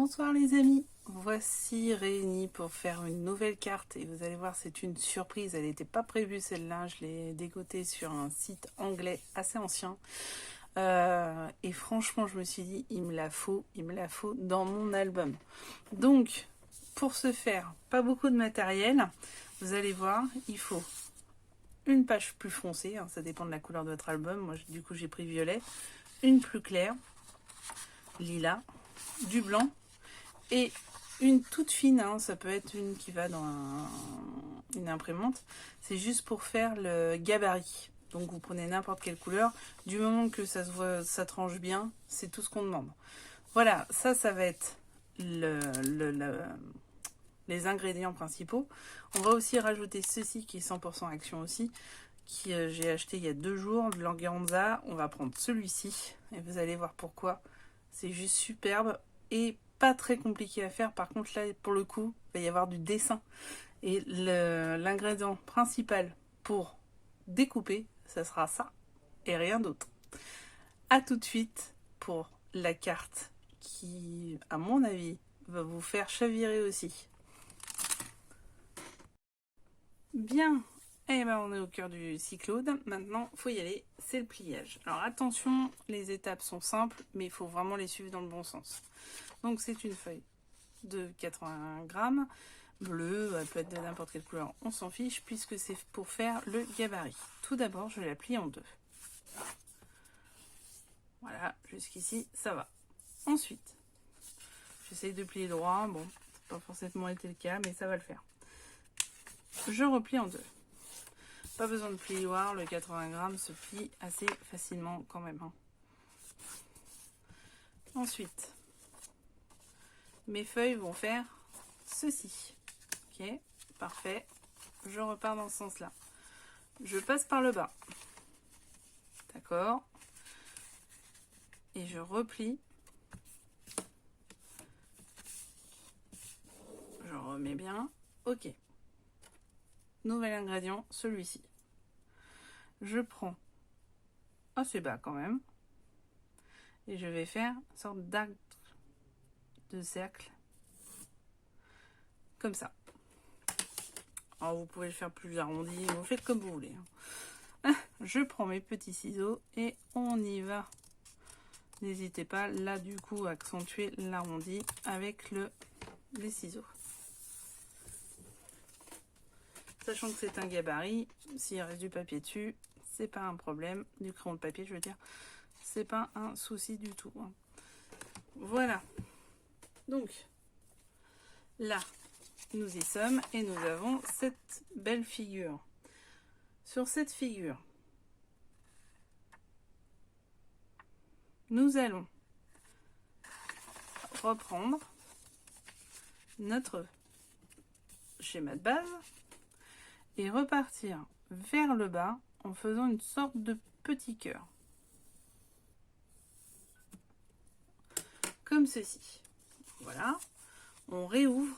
Bonsoir les amis, voici réunis pour faire une nouvelle carte et vous allez voir c'est une surprise, elle n'était pas prévue celle-là, je l'ai dégotée sur un site anglais assez ancien et franchement je me suis dit il me la faut dans mon album. Donc pour ce faire, pas beaucoup de matériel, vous allez voir il faut une page plus foncée, hein, ça dépend de la couleur de votre album, moi du coup j'ai pris violet, une plus claire, lilas, du blanc et une toute fine, hein, ça peut être une qui va dans une imprimante, c'est juste pour faire le gabarit. Donc vous prenez n'importe quelle couleur, du moment que ça se voit, ça tranche bien, c'est tout ce qu'on demande. Voilà, ça va être les ingrédients principaux. On va aussi rajouter ceci qui est 100% action aussi, qui j'ai acheté il y a 2 jours, de l'organza. On va prendre celui-ci et vous allez voir pourquoi. C'est juste superbe et pas très compliqué à faire. Par contre là pour le coup il va y avoir du dessin et l'ingrédient principal pour découper ça sera ça et rien d'autre. A tout de suite pour la carte qui à mon avis va vous faire chavirer aussi. Bien, et ben on est au cœur du cyclone. Maintenant, faut y aller, c'est le pliage. Alors attention, les étapes sont simples, mais il faut vraiment les suivre dans le bon sens. Donc c'est une feuille de 80 grammes, bleue, elle peut être de n'importe quelle couleur, on s'en fiche, puisque c'est pour faire le gabarit. Tout d'abord, je la plie en 2. Voilà, jusqu'ici, ça va. Ensuite, j'essaye de plier droit, bon, ça n'a pas forcément été le cas, mais ça va le faire. Je replie en 2. Pas besoin de plioir, le 80 grammes se plie assez facilement quand même. Hein. Ensuite, mes feuilles vont faire ceci. Ok, parfait. Je repars dans ce sens-là. Je passe par le bas. D'accord. Et je replie. Je remets bien. Ok. Nouvel ingrédient, celui-ci. Je prends assez bas quand même. Et je vais faire une sorte d'arc de cercle. Comme ça. Alors vous pouvez le faire plus arrondi, vous faites comme vous voulez. Je prends mes petits ciseaux et on y va. N'hésitez pas là du coup à accentuer l'arrondi avec les ciseaux. Sachant que c'est un gabarit, s'il reste du papier dessus, c'est pas un problème. Du crayon de papier je veux dire, c'est pas un souci du tout. Hein. Voilà. Donc là, nous y sommes et nous avons cette belle figure. Sur cette figure, nous allons reprendre notre schéma de base et repartir vers le bas en faisant une sorte de petit cœur. Comme ceci. Voilà. On réouvre.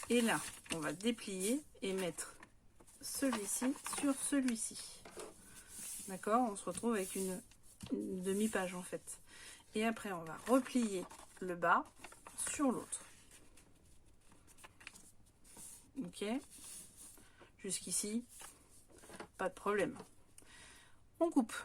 Et là, on va déplier et mettre celui-ci sur celui-ci. D'accord? On se retrouve avec une demi-page en fait. Et après, on va replier le bas sur l'autre. Ok? Jusqu'ici, pas de problème. On coupe.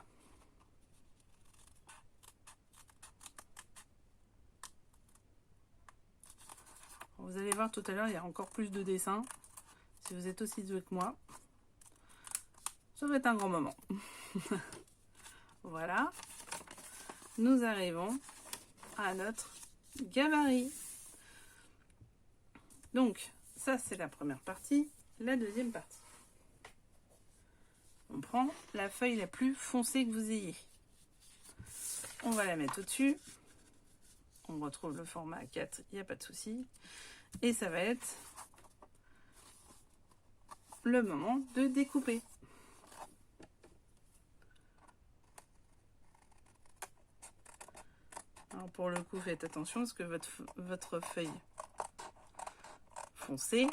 Vous allez voir tout à l'heure, il y a encore plus de dessins. Si vous êtes aussi doué que moi, ça va être un grand moment. Voilà. Nous arrivons à notre gabarit. Donc, ça c'est la première partie. La deuxième partie. On prend la feuille la plus foncée que vous ayez. On va la mettre au-dessus. On retrouve le format A4, il n'y a pas de souci. Et ça va être le moment de découper. Alors pour le coup, faites attention parce que votre feuille foncée,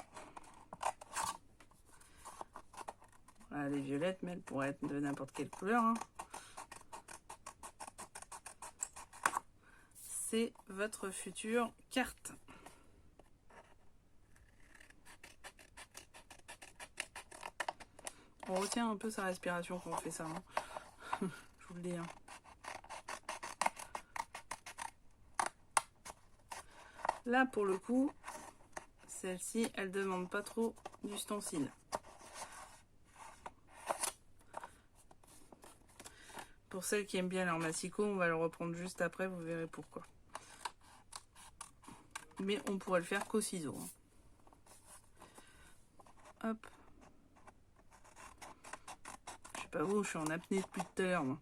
voilà, elle est violette, mais elle pourrait être de n'importe quelle couleur. Hein. c'est votre future carte. On retient un peu sa respiration quand on fait ça. Hein. Je vous le dis. Hein. Là, pour le coup, celle-ci, elle demande pas trop d'ustensiles. Pour celles qui aiment bien leur massicot, on va le reprendre juste après, vous verrez pourquoi. Mais on pourrait le faire qu'au ciseau. Hein. Hop. Je sais pas où, je suis en apnée depuis tout à l'heure.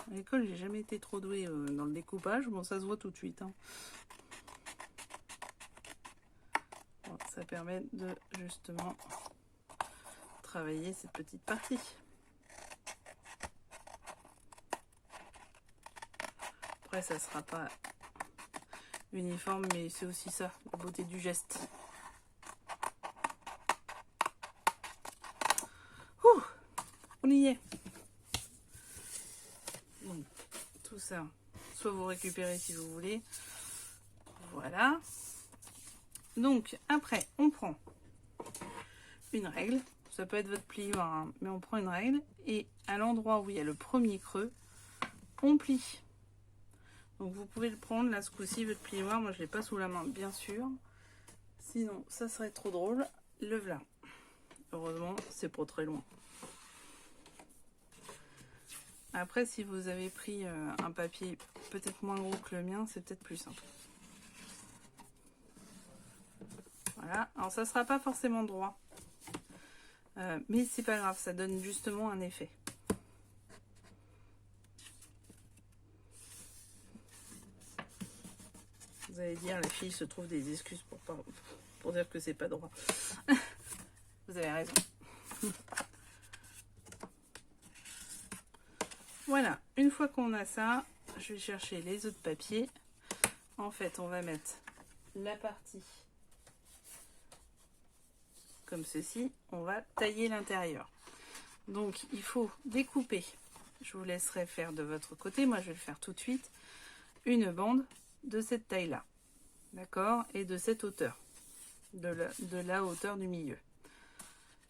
À l'école, j'ai jamais été trop douée dans le découpage. Bon, ça se voit tout de suite. Hein. Bon, ça permet de justement travailler cette petite partie. Après, ça sera pas uniforme, mais c'est aussi ça, la beauté du geste. Ouh, on y est. Donc, tout ça, soit vous récupérez si vous voulez. Voilà. Donc, après, on prend une règle. Ça peut être votre plioir, hein, mais on prend une règle. Et à l'endroit où il y a le premier creux, on plie. Donc, vous pouvez le prendre, là, ce coup-ci, votre plioir. Moi, je ne l'ai pas sous la main, bien sûr. Sinon, ça serait trop drôle. Le voilà. Heureusement, c'est pas très loin. Après, si vous avez pris un papier peut-être moins gros que le mien, c'est peut-être plus simple. Voilà. Alors, ça sera pas forcément droit. Mais c'est pas grave, ça donne justement un effet. Vous allez dire, la fille se trouve des excuses pour dire que c'est pas droit. Vous avez raison. Voilà, une fois qu'on a ça, je vais chercher les autres papiers. En fait, on va mettre la partie comme ceci. On va tailler l'intérieur. Donc, il faut découper. Je vous laisserai faire de votre côté. Moi, je vais le faire tout de suite. Une bande de cette taille-là. D'accord? Et de cette hauteur. De la hauteur du milieu.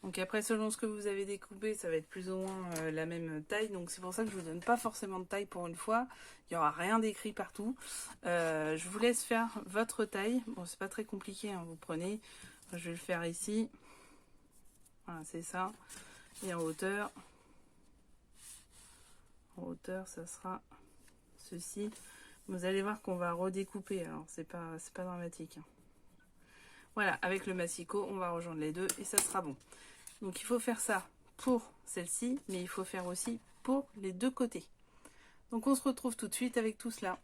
Donc après, selon ce que vous avez découpé, ça va être plus ou moins la même taille. Donc c'est pour ça que je ne vous donne pas forcément de taille pour une fois. Il n'y aura rien d'écrit partout. Je vous laisse faire votre taille. Bon, c'est pas très compliqué, hein, vous prenez. Je vais le faire ici. Voilà, c'est ça. Et en hauteur, ça sera ceci. Vous allez voir qu'on va redécouper. Alors, c'est pas dramatique. Hein. Voilà, avec le massicot, on va rejoindre les deux et ça sera bon. Donc il faut faire ça pour celle-ci, mais il faut faire aussi pour les deux côtés. Donc on se retrouve tout de suite avec tout cela.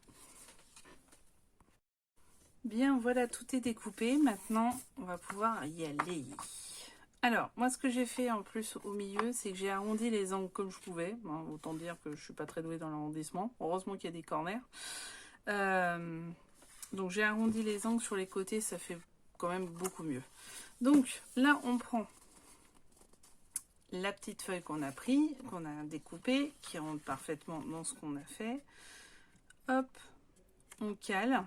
Bien, voilà, tout est découpé. Maintenant, on va pouvoir y aller. Alors, moi, ce que j'ai fait en plus au milieu, c'est que j'ai arrondi les angles comme je pouvais. Bon, autant dire que je suis pas très douée dans l'arrondissement. Heureusement qu'il y a des corners. Donc j'ai arrondi les angles sur les côtés, ça fait quand même beaucoup mieux. Donc là, on prend la petite feuille qu'on a pris, qu'on a découpée, qui rentre parfaitement dans ce qu'on a fait. Hop, on cale.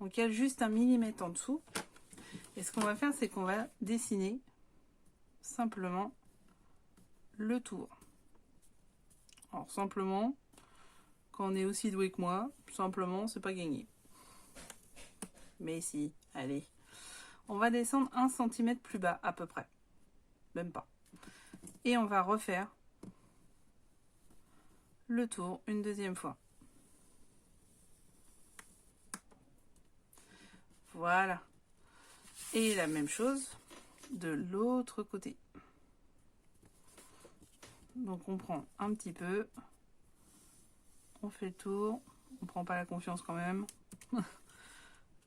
On cale juste 1 millimètre en dessous. Et ce qu'on va faire, c'est qu'on va dessiner simplement le tour. Alors simplement, quand on est aussi doué que moi, simplement, c'est pas gagné. Mais si, allez. On va descendre 1 cm plus bas, à peu près. Même pas. Et on va refaire le tour une deuxième fois. Voilà. Et la même chose de l'autre côté. Donc on prend un petit peu. On fait le tour. On prend pas la confiance quand même.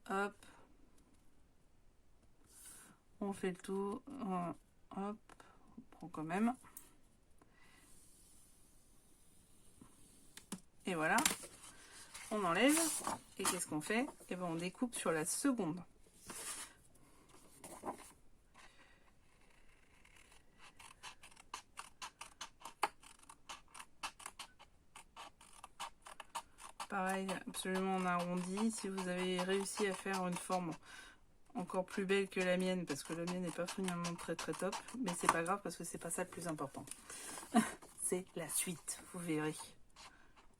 Hop. On fait le tour. Hop. On prend quand même. Et voilà. On enlève. Et qu'est-ce qu'on fait? Et ben on découpe sur la seconde. pareil, absolument en arrondi. Si vous avez réussi à faire une forme encore plus belle que la mienne, parce que la mienne n'est pas finalement très très top, mais c'est pas grave parce que c'est pas ça le plus important. C'est la suite, vous verrez.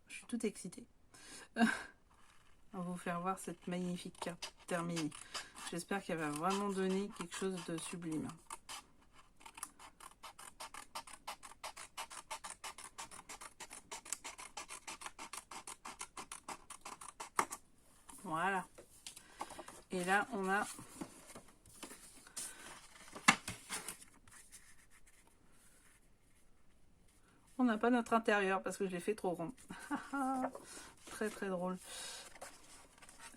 Je suis toute excitée. On va vous faire voir cette magnifique carte terminée. J'espère qu'elle va vraiment donner quelque chose de sublime. Voilà. Et là, on a... On n'a pas notre intérieur parce que je l'ai fait trop rond. Très très drôle.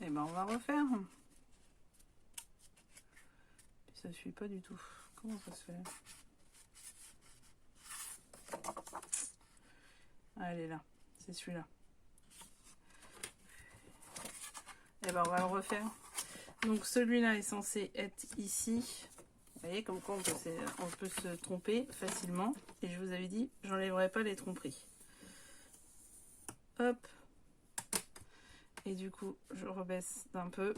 Et ben on va refaire. Ça suit pas du tout. Comment ça se fait? Ah, elle est là. C'est celui-là. Et ben on va le refaire. Donc celui-là est censé être ici. Vous voyez comme quoi on peut se tromper facilement. Et je vous avais dit, j'enlèverai pas les tromperies. Hop. Et du coup, je rebaisse d'un peu.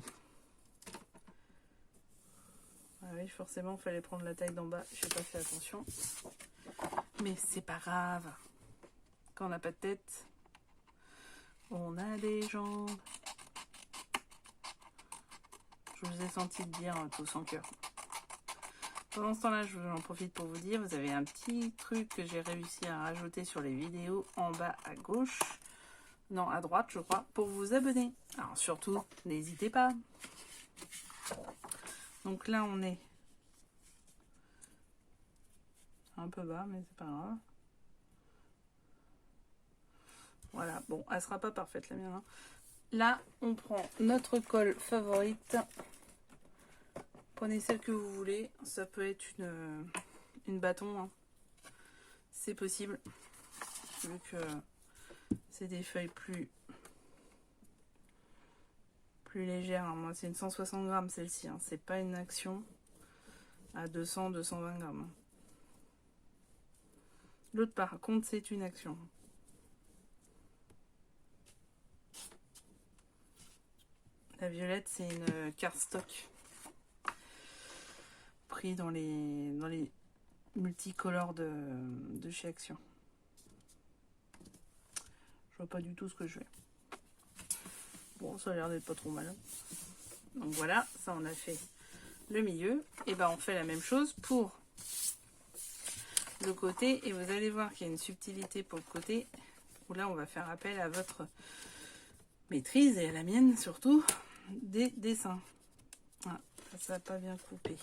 Ah oui, forcément, il fallait prendre la taille d'en bas. Je n'ai pas fait attention. Mais c'est pas grave. Quand on n'a pas de tête, on a des jambes. Je vous ai senti dire tout sans cœur. Pendant ce temps-là, j'en profite pour vous dire, vous avez un petit truc que j'ai réussi à rajouter sur les vidéos en bas à gauche. Non, à droite, je crois, pour vous abonner. Alors surtout, n'hésitez pas. Donc là, on est un peu bas, mais c'est pas grave. Voilà, bon, elle sera pas parfaite la mienne. Hein. Là, on prend notre colle favorite. Prenez celle que vous voulez. Ça peut être une bâton. Hein. C'est possible. Vu que c'est des feuilles plus légères. Hein. Moi, c'est une 160 grammes celle-ci. Hein. C'est pas une action à 200-220 grammes. Hein. L'autre, par contre, c'est une action. La violette, c'est une cardstock. Pris dans les multicolores de chez Action. Je vois pas du tout ce que je fais. Bon, ça a l'air d'être pas trop mal. Donc voilà, ça on a fait le milieu. Et ben on fait la même chose pour le côté. Et vous allez voir qu'il y a une subtilité pour le côté. Où là on va faire appel à votre maîtrise et à la mienne surtout des dessins. Ah, ça n'a pas bien coupé.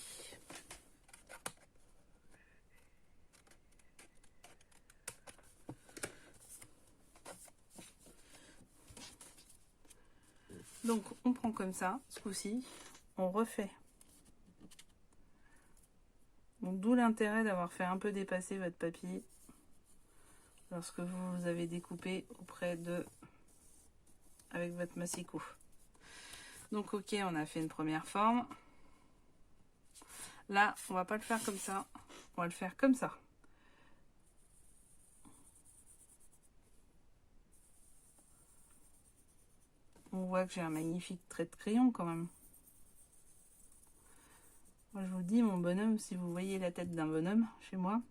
Donc on prend comme ça, ce coup-ci, on refait. Donc d'où l'intérêt d'avoir fait un peu dépasser votre papier lorsque vous avez découpé auprès de avec votre massicot. Donc ok, on a fait une première forme. Là, on va pas le faire comme ça, on va le faire comme ça. On voit que j'ai un magnifique trait de crayon quand même. Moi, je vous dis, mon bonhomme, si vous voyez la tête d'un bonhomme chez moi,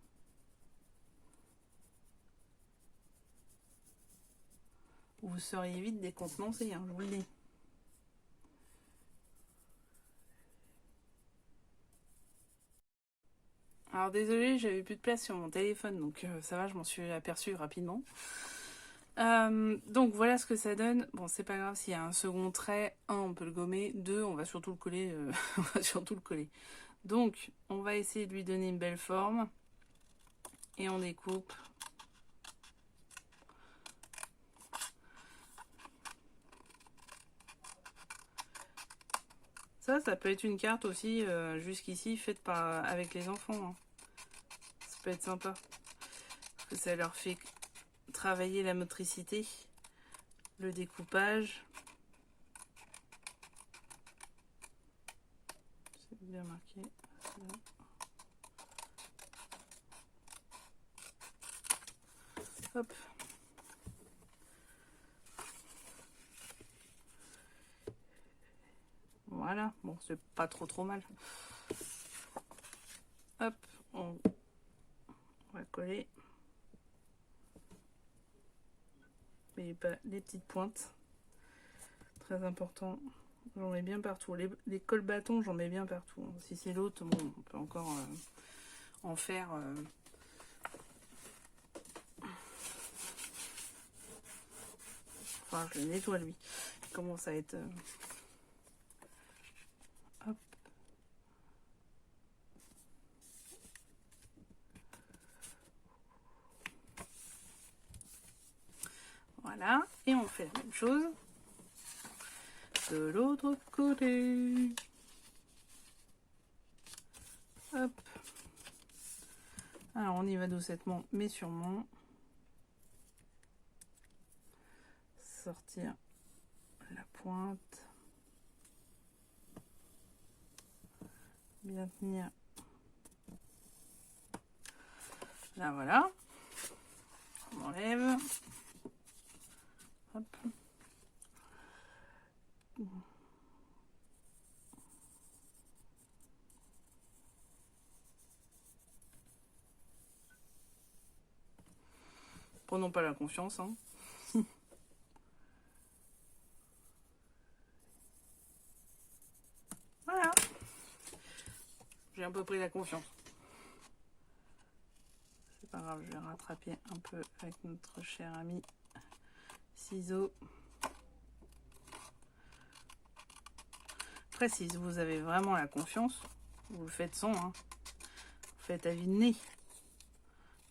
vous seriez vite décontenancé, hein, je vous le dis. Alors désolé, j'avais plus de place sur mon téléphone, donc ça va, je m'en suis aperçue rapidement. Donc voilà ce que ça donne. Bon, c'est pas grave s'il y a un second trait. 1, on peut le gommer. 2, on va surtout le coller. On va surtout le coller. Donc, on va essayer de lui donner une belle forme. Et on découpe. Ça peut être une carte aussi, jusqu'ici, faite avec les enfants. Hein. Ça peut être sympa. Parce que ça leur fait travailler la motricité, le découpage. C'est bien marqué. Hop. Voilà, bon, c'est pas trop mal. Hop, on va coller. Mais pas les petites pointes. Très important. J'en mets bien partout. Les cols bâtons, j'en mets bien partout. Si c'est l'autre, bon, on peut encore en faire. Enfin, je le nettoie lui. Il commence à être. Hop. Voilà. Et on fait la même chose de l'autre côté. Hop. Alors on y va doucettement mais sûrement. Sortir la pointe. Bien tenir. Là voilà. On enlève. Hop. Prenons pas la confiance, hein. Voilà. J'ai un peu pris la confiance. C'est pas grave, je vais rattraper un peu avec notre cher ami ciseaux. Après, si vous avez vraiment la confiance, vous le faites sans, hein. Vous faites à vide nez.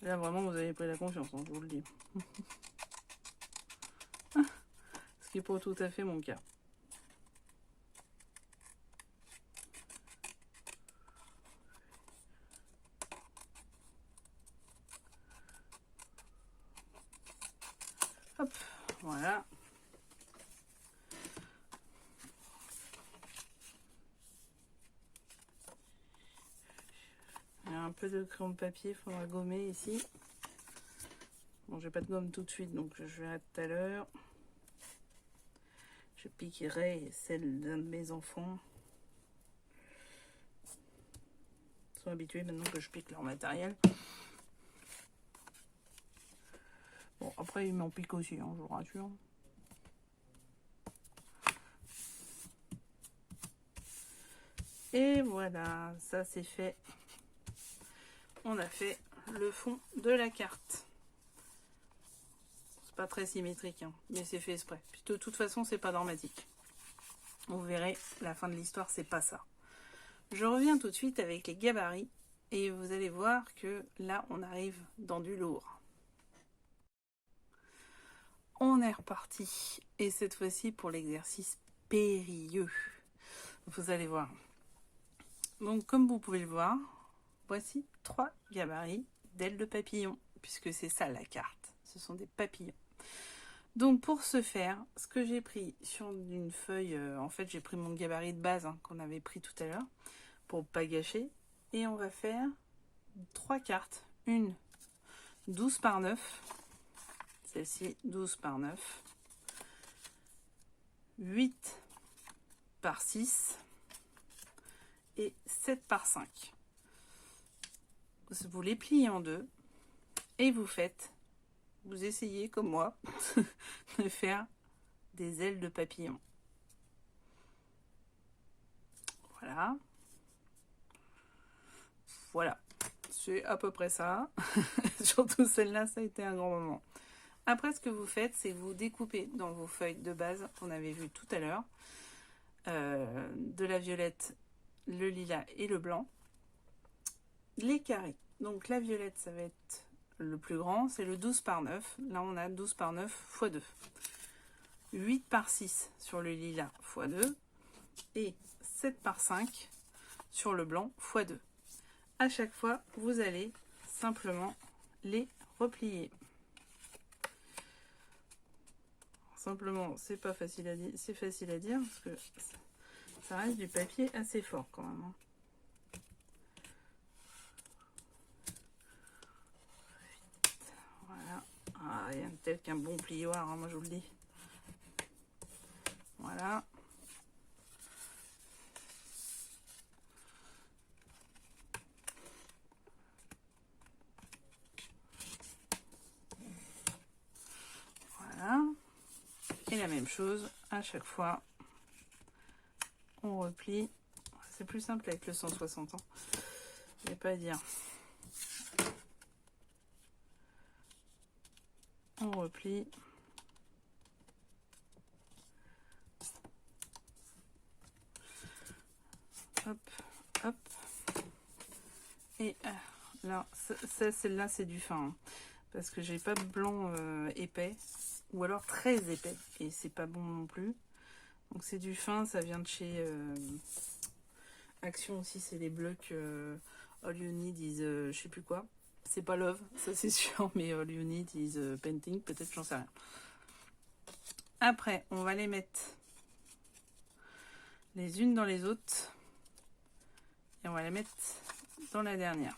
Là, vraiment, vous avez pris la confiance, hein, je vous le dis. Ce qui n'est pas tout à fait mon cas. Hop, voilà. Il y a un peu de crayon de papier, il faudra gommer ici. Bon, j'ai pas de gomme tout de suite, donc je verrai tout à l'heure. Je piquerai celle d'un de mes enfants. Ils sont habitués maintenant que je pique leur matériel. Bon, après, ils m'en piquent aussi, hein, je vous rassure. Et voilà, ça c'est fait. On a fait le fond de la carte. C'est pas très symétrique, hein, mais c'est fait exprès. Puis de toute façon, c'est pas dramatique. Vous verrez, la fin de l'histoire, c'est pas ça. Je reviens tout de suite avec les gabarits et vous allez voir que là, on arrive dans du lourd. On est reparti et cette fois-ci pour l'exercice périlleux. Vous allez voir. Donc, comme vous pouvez le voir, voici 3 gabarits d'ailes de papillon, puisque c'est ça la carte. Ce sont des papillons. Donc pour ce faire, ce que j'ai pris sur une feuille, en fait j'ai pris mon gabarit de base hein, qu'on avait pris tout à l'heure, pour ne pas gâcher. Et on va faire 3 cartes. Une 12 par 9, celle-ci 12 par 9, 8 par 6 et 7 par 5. Vous les pliez en deux et vous essayez comme moi de faire des ailes de papillon. Voilà. Voilà. C'est à peu près ça. Surtout celle-là, ça a été un grand moment. Après, ce que vous faites, c'est vous découpez dans vos feuilles de base qu'on avait vu tout à l'heure, de la violette, le lilas et le blanc, les carrés. Donc la violette, ça va être le plus grand, c'est le 12 par 9. Là, on a 12 par 9 x 2. 8 par 6 sur le lilas x 2 et 7 par 5 sur le blanc x 2. À chaque fois, vous allez simplement les replier. Simplement, c'est pas facile à dire, c'est facile à dire parce que ça reste du papier assez fort quand même. Voilà. Ah, rien de tel qu'un bon plioir, hein, moi je vous le dis. Voilà. Et la même chose, à chaque fois, on replie. C'est plus simple avec le 160 ans. Il n'y a pas à dire. On replie. Hop, hop. Et là, celle-là, c'est du fin. Hein, parce que j'ai pas de blanc épais. Ou alors très épais. Et c'est pas bon non plus. Donc c'est du fin. Ça vient de chez Action aussi. C'est les blocs All You Need is je sais plus quoi. C'est pas Love, ça c'est sûr. Mais All You Need is Painting. Peut-être, j'en sais rien. Après, on va les mettre les unes dans les autres. Et on va les mettre dans la dernière.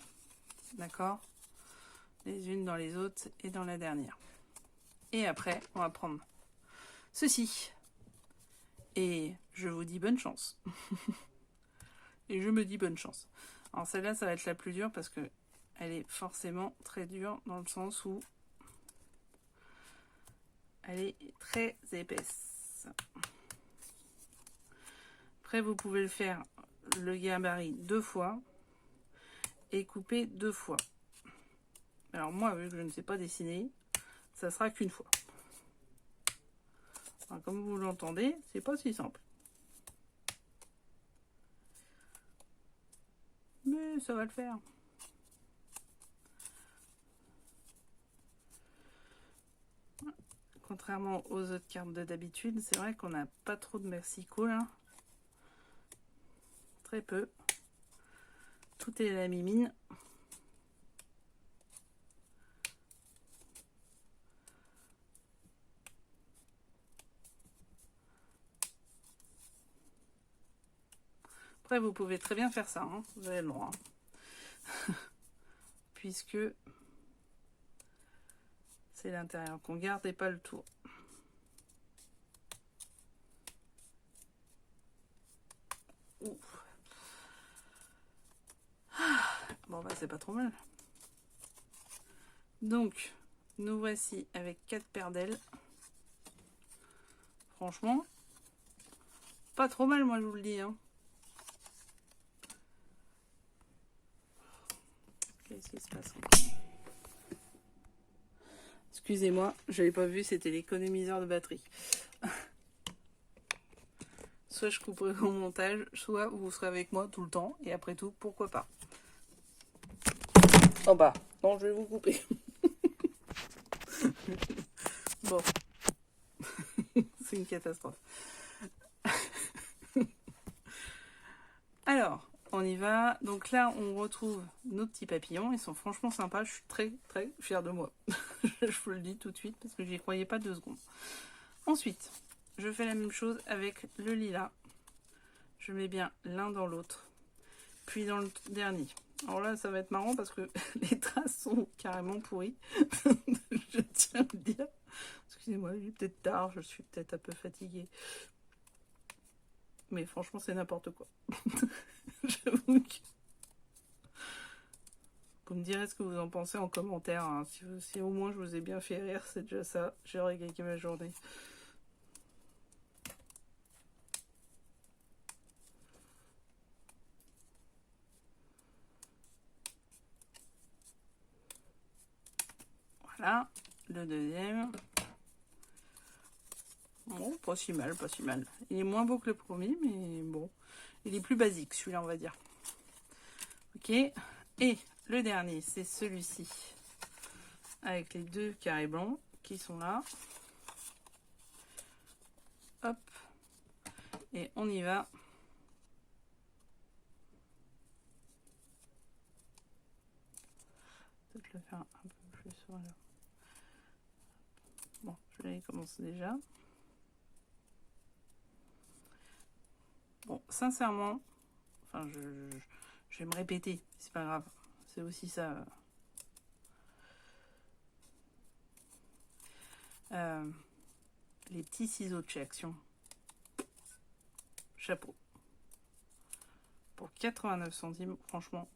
D'accord? Les unes dans les autres et dans la dernière. Et après, on va prendre ceci. Et je vous dis bonne chance. Et je me dis bonne chance. Alors celle-là, ça va être la plus dure parce que elle est forcément très dure dans le sens où elle est très épaisse. Après, vous pouvez le faire le gabarit 2 fois et couper 2 fois. Alors moi, vu que je ne sais pas dessiner, ça sera qu'une fois. Enfin, comme vous l'entendez, c'est pas si simple. Mais ça va le faire. Contrairement aux autres cartes de d'habitude, c'est vrai qu'on n'a pas trop de Mercico là. Très peu. Tout est la mimine. Après, vous pouvez très bien faire ça, hein, vous avez le droit. Puisque c'est l'intérieur qu'on garde et pas le tour. Ouf. Bon, bah, c'est pas trop mal. Donc, nous voici avec 4 paires d'ailes. Franchement, pas trop mal, moi, je vous le dis. Hein. Qu'est-ce qui se passe? Excusez-moi, je n'avais pas vu, c'était l'économiseur de batterie. Soit je couperai au montage, soit vous serez avec moi tout le temps. Et après tout, pourquoi pas. Oh bah, non, je vais vous couper. Bon. C'est une catastrophe. Alors, on y va. Donc là, on retrouve nos petits papillons. Ils sont franchement sympas. Je suis très, très fière de moi. Je vous le dis tout de suite parce que j'y croyais pas 2 secondes. Ensuite, je fais la même chose avec le lilas. Je mets bien l'un dans l'autre. Puis dans le dernier. Alors là, ça va être marrant parce que les traces sont carrément pourries. Je tiens à le dire. Excusez-moi, il est peut-être tard. Je suis peut-être un peu fatiguée. Mais franchement, c'est n'importe quoi. J'avoue que... Vous me direz ce que vous en pensez en commentaire. Hein. Si au moins je vous ai bien fait rire, c'est déjà ça. J'ai régalé ma journée. Voilà, le deuxième. Bon, pas si mal, pas si mal. Il est moins beau que le premier, mais bon. Il est plus basique, celui-là, on va dire. Ok. Et le dernier, c'est celui-ci. Avec les 2 carrés blancs qui sont là. Hop. Et on y va. Peut-être le faire un peu plus sur le... Bon, je vais commencer déjà. Bon, sincèrement, enfin, je vais me répéter, c'est pas grave. C'est aussi ça. Les petits ciseaux de chez Action. Chapeau. Pour 89 centimes, franchement,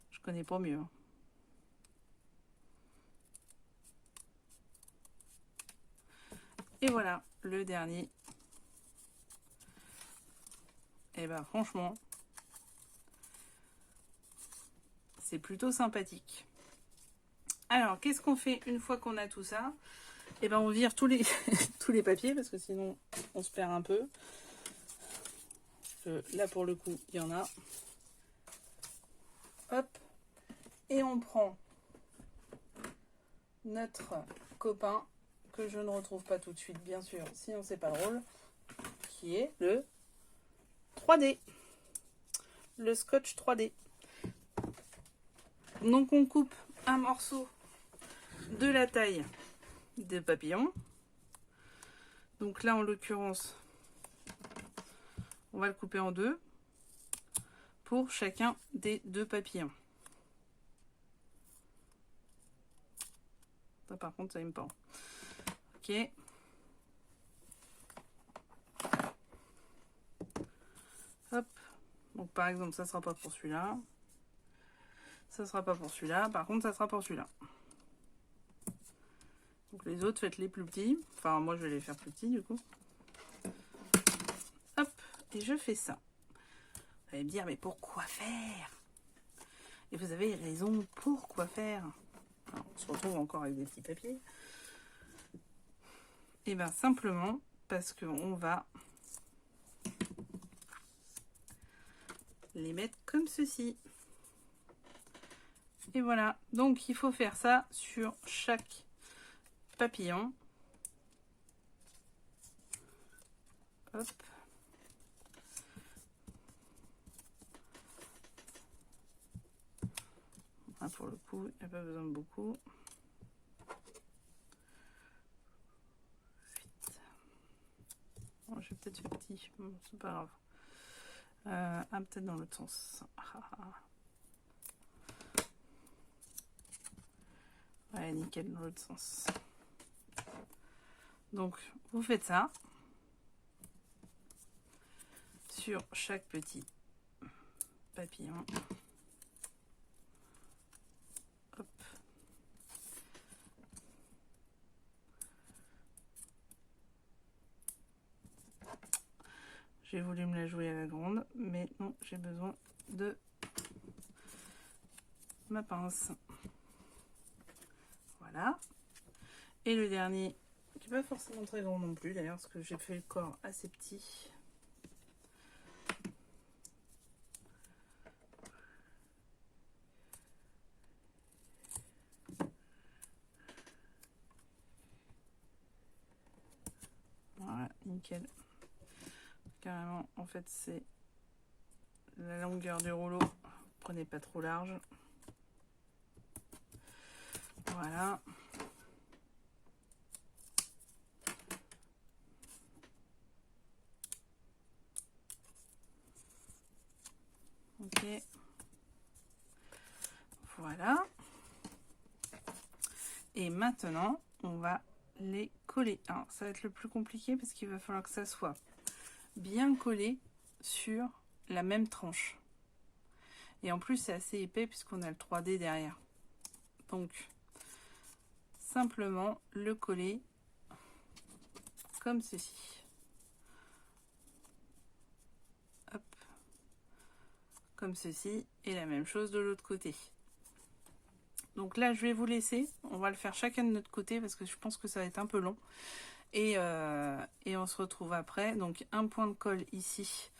je connais pas mieux. Hein. Et voilà, le dernier. Et ben franchement, c'est plutôt sympathique. Alors, qu'est-ce qu'on fait une fois qu'on a tout ça? Et ben on vire tous les, tous les papiers, parce que sinon on se perd un peu. Là pour le coup, il y en a. Hop. Et on prend notre copain, que je ne retrouve pas tout de suite, bien sûr, sinon c'est pas drôle, qui est le 3D. Le scotch 3D. Donc on coupe un morceau de la taille des papillons. Donc là en l'occurrence, on va le couper en deux pour chacun des deux papillons. Ça par contre ça aime pas. Ok. Hop. Donc par exemple ça sera pas pour celui-là. Ça sera pas pour celui-là. Par contre ça sera pour celui-là. Donc les autres faites les plus petits. Enfin moi je vais les faire plus petits du coup. Hop. Et je fais ça. Vous allez me dire mais pourquoi faire? Et vous avez raison, pourquoi faire? Alors, on se retrouve encore avec des petits papiers. Et bien simplement parce qu'on va les mettre comme ceci. Et voilà, donc il faut faire ça sur chaque papillon. Hop. Ah, pour le coup, il n'y a pas besoin de beaucoup. Oh, j'ai peut-être fait petit, bon, c'est pas grave. Ah, peut-être dans l'autre sens. Ouais, nickel, dans l'autre sens. Donc, vous faites ça sur chaque petit papillon. Hop. J'ai voulu me la jouer à la grande, mais non, j'ai besoin de ma pince. Voilà. Et le dernier, qui n'est pas forcément très grand non plus d'ailleurs, parce que j'ai fait le corps assez petit. Voilà, nickel. Carrément, en fait, c'est la longueur du rouleau. Prenez pas trop large. Voilà. Ok. Voilà. Et maintenant, on va les coller. Alors, ça va être le plus compliqué parce qu'il va falloir que ça soit bien collé sur la même tranche. Et en plus, c'est assez épais puisqu'on a le 3D derrière. Donc, simplement le coller comme ceci. Hop. Comme ceci. Et la même chose de l'autre côté. Donc là, je vais vous laisser. On va le faire chacun de notre côté parce que je pense que ça va être un peu long. Et on se retrouve après. Donc un point de colle ici,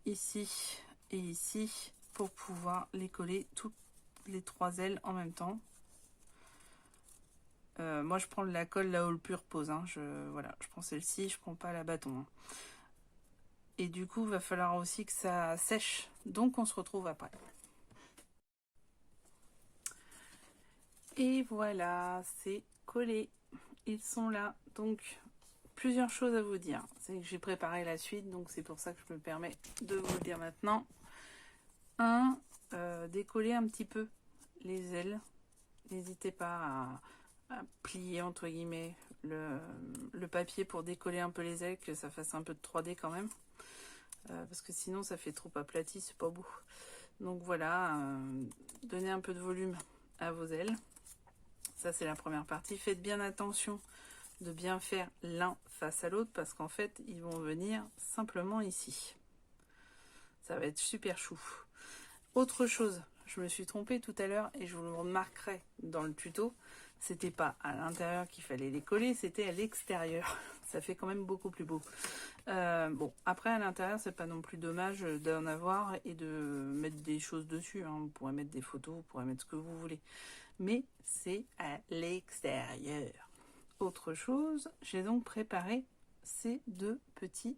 ici et ici pour pouvoir les coller toutes les trois ailes en même temps. Moi je prends la colle là où le pur pose. Hein. Voilà, je prends celle-ci, je prends pas la bâton. Hein. Et du coup, il va falloir aussi que ça sèche. Donc on se retrouve après. Et voilà, c'est collé. Ils sont là. Donc plusieurs choses à vous dire. C'est que j'ai préparé la suite, donc c'est pour ça que je me permets de vous le dire maintenant. Décoller un petit peu les ailes. N'hésitez pas à plier entre guillemets le papier pour décoller un peu les ailes, que ça fasse un peu de 3D quand même. Parce que sinon ça fait trop aplati, c'est pas beau. Donc voilà, donnez un peu de volume à vos ailes. Ça c'est la première partie. Faites bien attention de bien faire l'un face à l'autre parce qu'en fait, ils vont venir simplement ici. Ça va être super chou. Autre chose, je me suis trompée tout à l'heure et je vous le remarquerai dans le tuto. C'était pas à l'intérieur qu'il fallait les coller, c'était à l'extérieur. Ça fait quand même beaucoup plus beau. Bon, après à l'intérieur, c'est pas non plus dommage d'en avoir et de mettre des choses dessus. Hein. Vous pourrez mettre des photos, vous pourrez mettre ce que vous voulez. Mais c'est à l'extérieur. Autre chose, j'ai donc préparé ces deux petites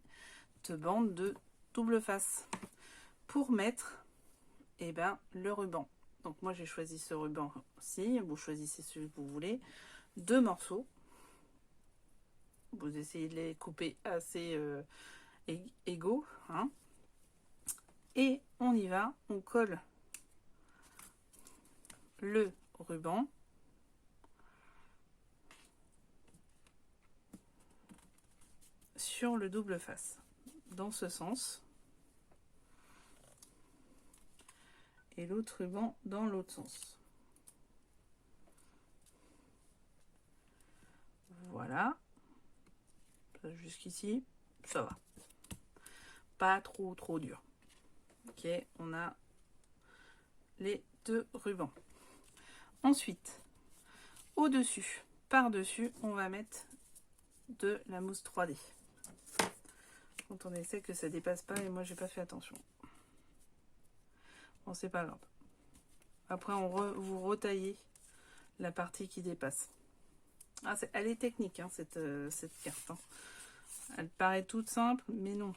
bandes de double face pour mettre le ruban. Donc moi j'ai choisi ce ruban-ci, vous choisissez celui que vous voulez, 2 morceaux. Vous essayez de les couper assez égaux. Hein. Et on y va, on colle le ruban sur le double face, dans ce sens. Et l'autre ruban dans l'autre sens. Voilà. Jusqu'ici, ça va. Pas trop dur. Ok, on a les 2 rubans. Ensuite, au-dessus, par-dessus, on va mettre de la mousse 3D. Quand on essaie que ça dépasse pas, et moi j'ai pas fait attention. Bon, c'est pas grave. Après, vous retaillez la partie qui dépasse. Ah, elle est technique, hein, cette carte. Hein. Elle paraît toute simple, mais non.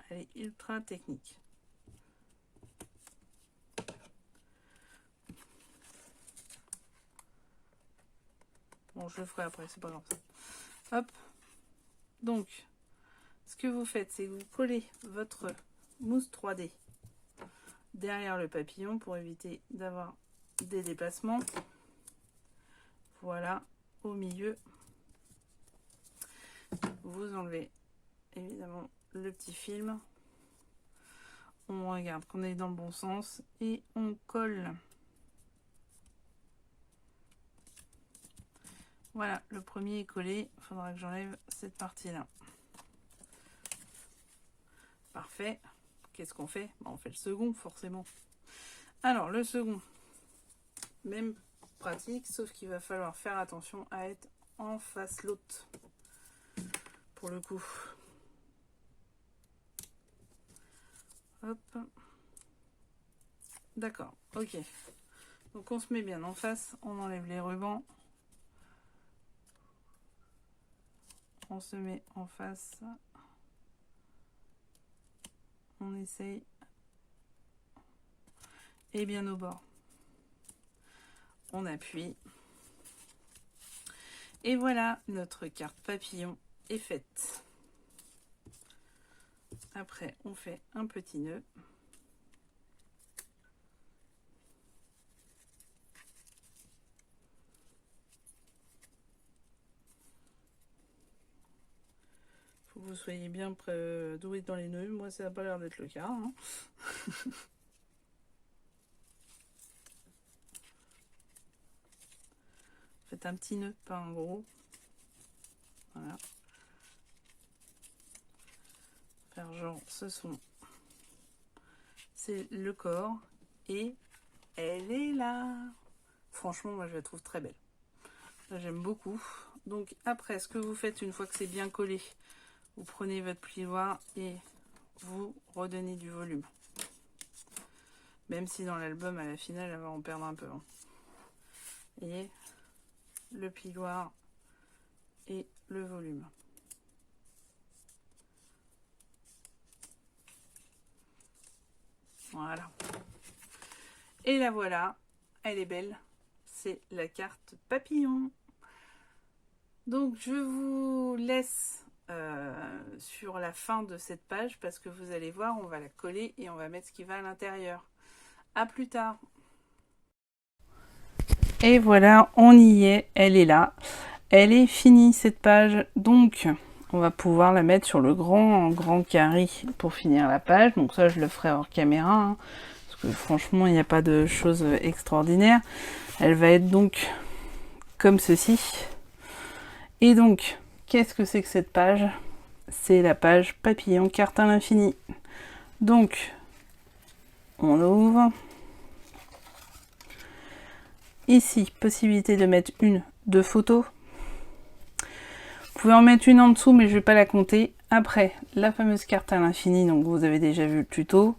Elle est ultra technique. Bon, je le ferai après, c'est pas grave. Hop. Donc, ce que vous faites, c'est que vous collez votre mousse 3D derrière le papillon pour éviter d'avoir des dépassements. Voilà, au milieu. Vous enlevez évidemment le petit film. On regarde qu'on est dans le bon sens et on colle. Voilà, le premier est collé. Il faudra que j'enlève cette partie-là. Parfait. Qu'est-ce qu'on fait? On fait le second, forcément. Alors, le second, même pratique, sauf qu'il va falloir faire attention à être en face l'autre. Pour le coup. Hop. D'accord, ok. Donc on se met bien en face, on enlève les rubans. On se met en face. On essaye. Et bien au bord. On appuie. Et voilà, notre carte papillon est faite. Après, on fait un petit nœud. Faut que vous soyez bien doué dans les nœuds. Moi, ça n'a pas l'air d'être le cas. Hein. Faites un petit nœud, pas un gros. Voilà. Faire genre, c'est le corps et elle est là. Franchement, moi je la trouve très belle. J'aime beaucoup. Donc après, ce que vous faites une fois que c'est bien collé, vous prenez votre plioir et vous redonnez du volume. Même si dans l'album, à la finale, elle va en perdre un peu. Hein. Et le plioir et le volume. Voilà. Et la voilà, elle est belle. C'est la carte papillon. Donc je vous laisse sur la fin de cette page parce que vous allez voir, on va la coller et on va mettre ce qui va à l'intérieur. À plus tard. Et voilà, on y est, elle est là. Elle est finie cette page, donc on va pouvoir la mettre sur le grand carré pour finir la page. Donc ça, je le ferai hors caméra, hein, parce que franchement, il n'y a pas de choses extraordinaires. Elle va être donc comme ceci. Et donc, qu'est-ce que c'est que cette page? C'est la page papillon carte à l'infini. Donc, on ouvre. Ici, possibilité de mettre une, deux photos. Vous pouvez en mettre une en dessous, mais je ne vais pas la compter. Après, la fameuse carte à l'infini, donc vous avez déjà vu le tuto.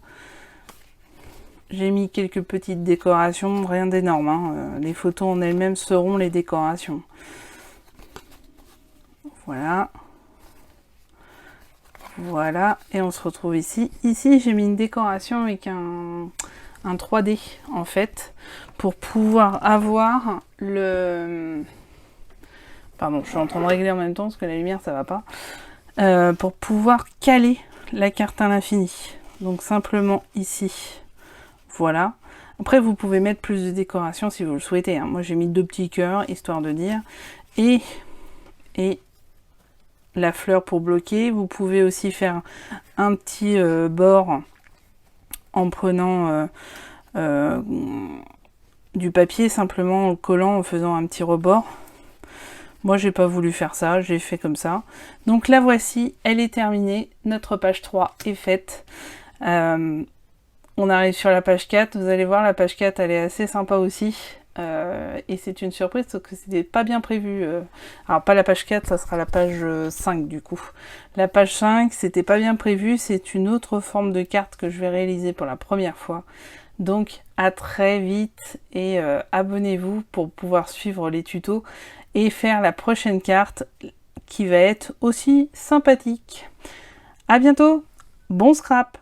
J'ai mis quelques petites décorations, rien d'énorme, hein. Les photos en elles-mêmes seront les décorations. Voilà. Voilà, et on se retrouve ici. Ici, j'ai mis une décoration avec un 3D, en fait, pour pouvoir avoir le... Pardon, je suis en train de régler en même temps, parce que la lumière, ça va pas. Pour pouvoir caler la carte à l'infini. Donc, simplement ici. Voilà. Après, vous pouvez mettre plus de décoration si vous le souhaitez, hein. Moi, j'ai mis 2 petits cœurs, histoire de dire. Et la fleur pour bloquer. Vous pouvez aussi faire un petit bord en prenant du papier, simplement en collant, en faisant un petit rebord. Moi, j'ai pas voulu faire ça, j'ai fait comme ça. Donc la voici, elle est terminée. Notre page 3 est faite. On arrive sur la page 4. Vous allez voir, la page 4, elle est assez sympa aussi. Et c'est une surprise parce que c'était pas bien prévu. Alors pas la page 4, ça sera la page 5 du coup. La page 5, c'était pas bien prévu. C'est une autre forme de carte que je vais réaliser pour la première fois. Donc à très vite et abonnez-vous pour pouvoir suivre les tutos et faire la prochaine carte qui va être aussi sympathique. À bientôt, bon scrap!